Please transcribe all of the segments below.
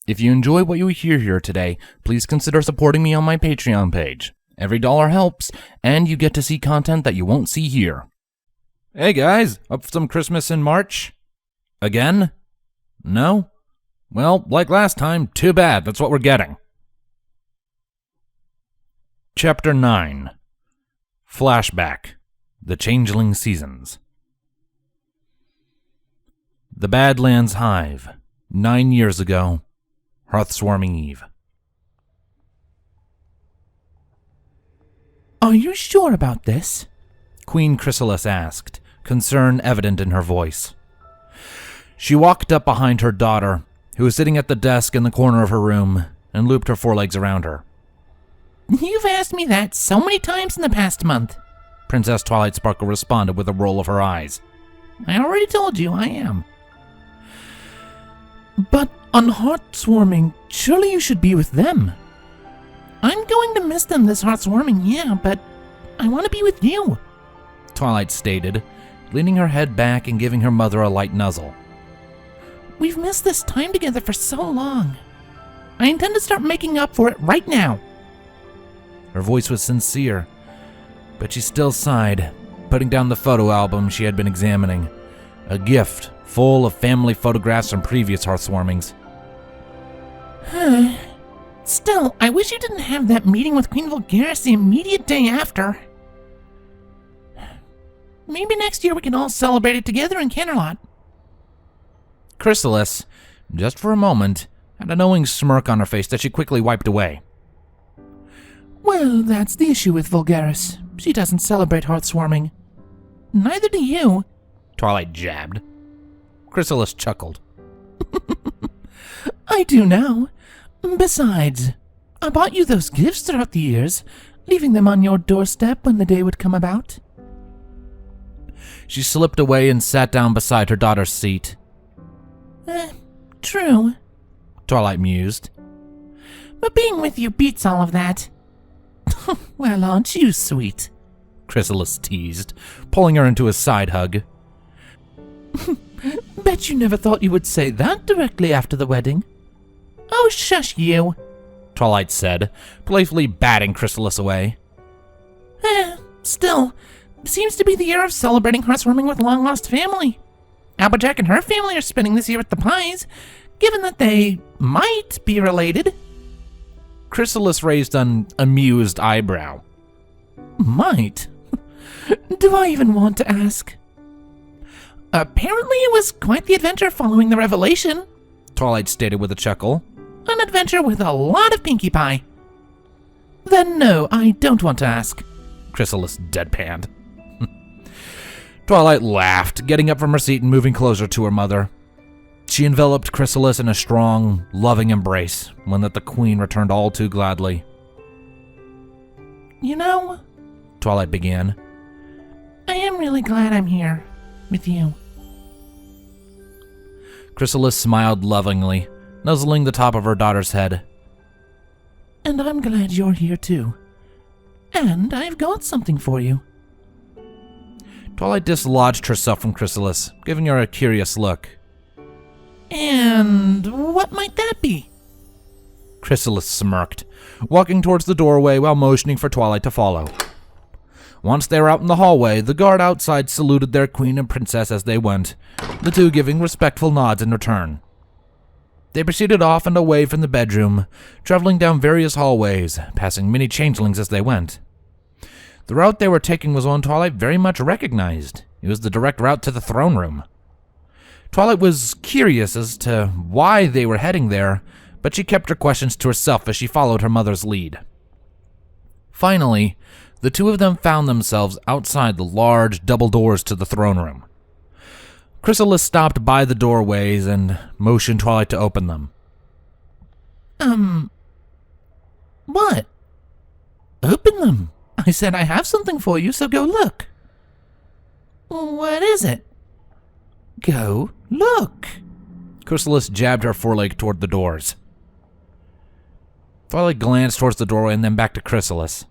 If you enjoy what you hear here today, please consider supporting me on my Patreon page. Every dollar helps, and you get to see content that you won't see here. Hey guys, up for some Christmas in March? Again? No? Well, like last time, too bad, that's what we're getting. Chapter 9. Flashback. The Changeling Seasons. The Badlands Hive. 9 years ago. Hearth-swarming Eve. Are you sure about this? Queen Chrysalis asked, concern evident in her voice. She walked up behind her daughter, who was sitting at the desk in the corner of her room, and looped her forelegs around her. You've asked me that so many times in the past month, Princess Twilight Sparkle responded with a roll of her eyes. I already told you I am. But on Hearth-swarming, surely you should be with them. I'm going to miss them this Hearth-swarming, yeah, but I want to be with you, Twilight stated, leaning her head back and giving her mother a light nuzzle. We've missed this time together for so long. I intend to start making up for it right now. Her voice was sincere, but she still sighed, putting down the photo album she had been examining, a gift full of family photographs from previous Hearth-swarmings. Still, I wish you didn't have that meeting with Queen Vulgaris the immediate day after. Maybe next year we can all celebrate it together in Canterlot. Chrysalis, just for a moment, had a knowing smirk on her face that she quickly wiped away. Well, that's the issue with Vulgaris. She doesn't celebrate Hearth-swarming. Neither do you, Twilight jabbed. Chrysalis chuckled. I do now. Besides, I bought you those gifts throughout the years, leaving them on your doorstep when the day would come about. She slipped away and sat down beside her daughter's seat. True, Twilight mused. But being with you beats all of that. Well, aren't you sweet? Chrysalis teased, pulling her into a side hug. Bet you never thought you would say that directly after the wedding. Oh, shush you, Twilight said, playfully batting Chrysalis away. Still, seems to be the year of celebrating Hearth-swarming with long-lost family. Applejack and her family are spending this year at the Pies, given that they might be related. Chrysalis raised an amused eyebrow. Might? Do I even want to ask? Apparently it was quite the adventure following the revelation, Twilight stated with a chuckle. An adventure with a lot of Pinkie Pie. Then no, I don't want to ask, Chrysalis deadpanned. Twilight laughed, getting up from her seat and moving closer to her mother. She enveloped Chrysalis in a strong, loving embrace, one that the Queen returned all too gladly. You know, Twilight began, I am really glad I'm here, with you. Chrysalis smiled lovingly, nuzzling the top of her daughter's head. And I'm glad you're here too. And I've got something for you. Twilight dislodged herself from Chrysalis, giving her a curious look. And what might that be? Chrysalis smirked, walking towards the doorway while motioning for Twilight to follow. Once they were out in the hallway, the guard outside saluted their queen and princess as they went, the two giving respectful nods in return. They proceeded off and away from the bedroom, traveling down various hallways, passing many changelings as they went. The route they were taking was one Twilight very much recognized. It was the direct route to the throne room. Twilight was curious as to why they were heading there, but she kept her questions to herself as she followed her mother's lead. Finally, the two of them found themselves outside the large double doors to the throne room. Chrysalis stopped by the doorways and motioned Twilight to open them. What? Open them. I said I have something for you, so go look. What is it? Go look. Chrysalis jabbed her foreleg toward the doors. Twilight glanced towards the doorway and then back to Chrysalis.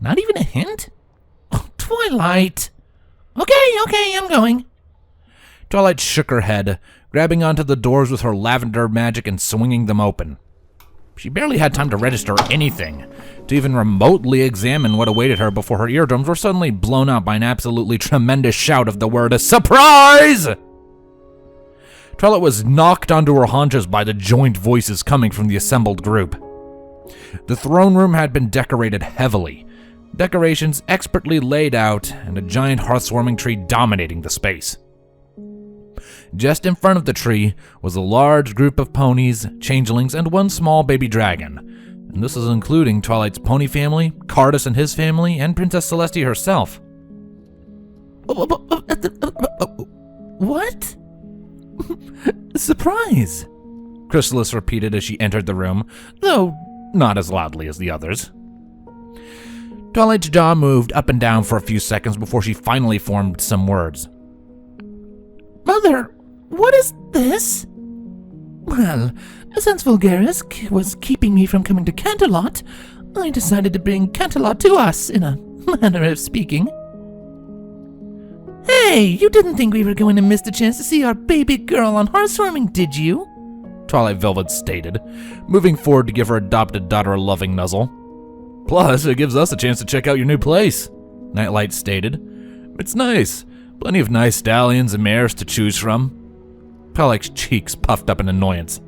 Not even a hint? Oh, Twilight. Okay, I'm going. Twilight shook her head, grabbing onto the doors with her lavender magic and swinging them open. She barely had time to register anything, to even remotely examine what awaited her before her eardrums were suddenly blown out by an absolutely tremendous shout of the word "Surprise!" Twilight was knocked onto her haunches by the joint voices coming from the assembled group. The throne room had been decorated heavily, decorations expertly laid out, and a giant hearth-warming tree dominating the space. Just in front of the tree was a large group of ponies, changelings, and one small baby dragon, and this is including Twilight's pony family, Cardus and his family, and Princess Celestia herself. What? Surprise! Chrysalis repeated as she entered the room, though not as loudly as the others. Twilight's jaw moved up and down for a few seconds before she finally formed some words. Mother, what is this? Well, since Vulgaris was keeping me from coming to Canterlot, I decided to bring Canterlot to us, in a manner of speaking. Hey, you didn't think we were going to miss the chance to see our baby girl on hearthwarming, did you? Twilight Velvet stated, moving forward to give her adopted daughter a loving nuzzle. Plus, it gives us a chance to check out your new place, Nightlight stated. It's nice. Plenty of nice stallions and mares to choose from. Twilight's cheeks puffed up in annoyance.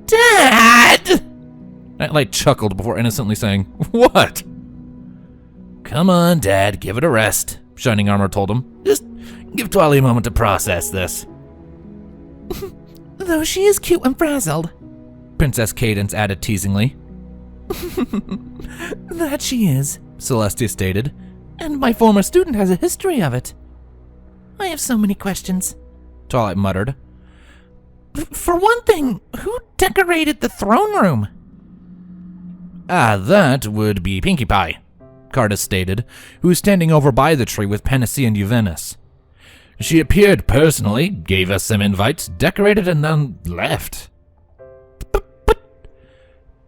Dad! Nightlight chuckled before innocently saying, What? Come on, Dad, give it a rest, Shining Armor told him. Just give Twilight a moment to process this. Though she is cute and frazzled, Princess Cadence added teasingly. That she is, Celestia stated, and my former student has a history of it. I have so many questions, Twilight muttered. For one thing, who decorated the throne room? That would be Pinkie Pie, Cardus stated, who was standing over by the tree with Panacea and Juvenis. She appeared personally, gave us some invites, decorated, and then left. But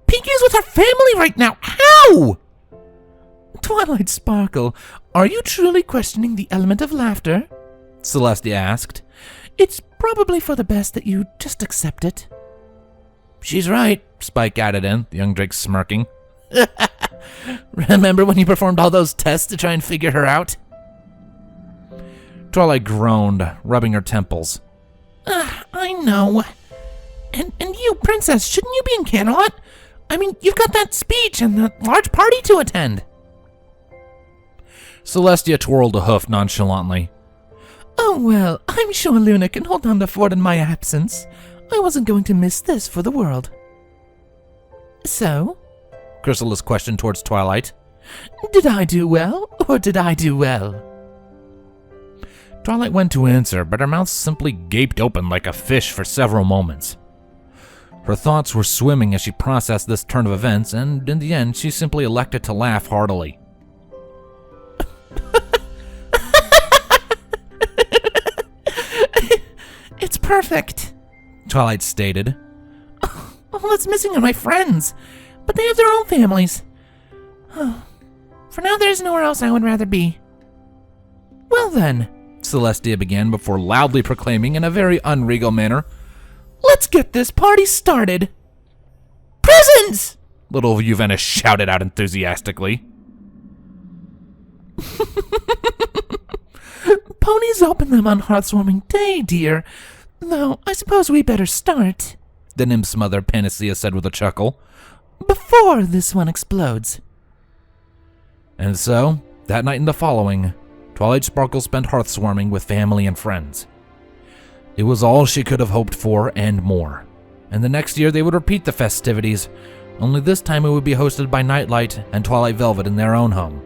Pinkie's with her family right now. How? Twilight Sparkle, are you truly questioning the element of laughter? Celestia asked. It's probably for the best that you just accept it. She's right, Spike added in, the young Drake smirking. Remember when you performed all those tests to try and figure her out? Twilight groaned, rubbing her temples. I know. And you, Princess, shouldn't you be in Canterlot? I mean, you've got that speech and that large party to attend. Celestia twirled a hoof nonchalantly. Oh, well, I'm sure Luna can hold down the fort in my absence. I wasn't going to miss this for the world. So? Chrysalis questioned towards Twilight. Did I do well, or did I do well? Twilight went to answer, but her mouth simply gaped open like a fish for several moments. Her thoughts were swimming as she processed this turn of events, and in the end, she simply elected to laugh heartily. It's perfect, Twilight stated. All that's missing are my friends, but they have their own families. For now, there's nowhere else I would rather be. Well then, Celestia began before loudly proclaiming in a very unregal manner, let's get this party started. Presents! Little Juvenis shouted out enthusiastically. Ponies open them on hearthwarming day, dear. Though, I suppose we better start, the nymph's mother Panacea said with a chuckle, before this one explodes. And so, that night and the following, Twilight Sparkle spent hearthwarming with family and friends. It was all she could have hoped for and more. And the next year they would repeat the festivities, only this time it would be hosted by Nightlight and Twilight Velvet in their own home.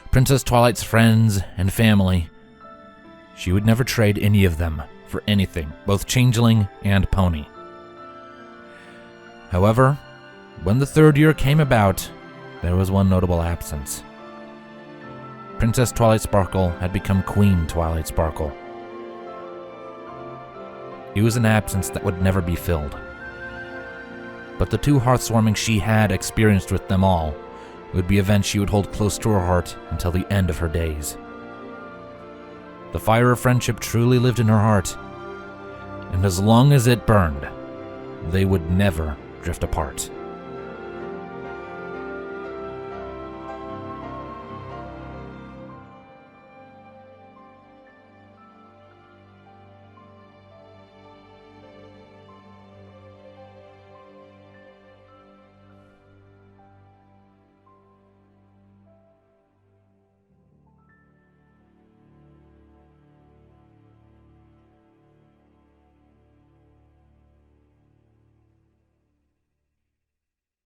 Princess Twilight's friends and family, she would never trade any of them for anything, both changeling and pony. However, when the third year came about, there was one notable absence. Princess Twilight Sparkle had become Queen Twilight Sparkle. It was an absence that would never be filled. But the two hearthwarming she had experienced with them all would be events she would hold close to her heart until the end of her days. The fire of friendship truly lived in her heart, and as long as it burned, they would never drift apart.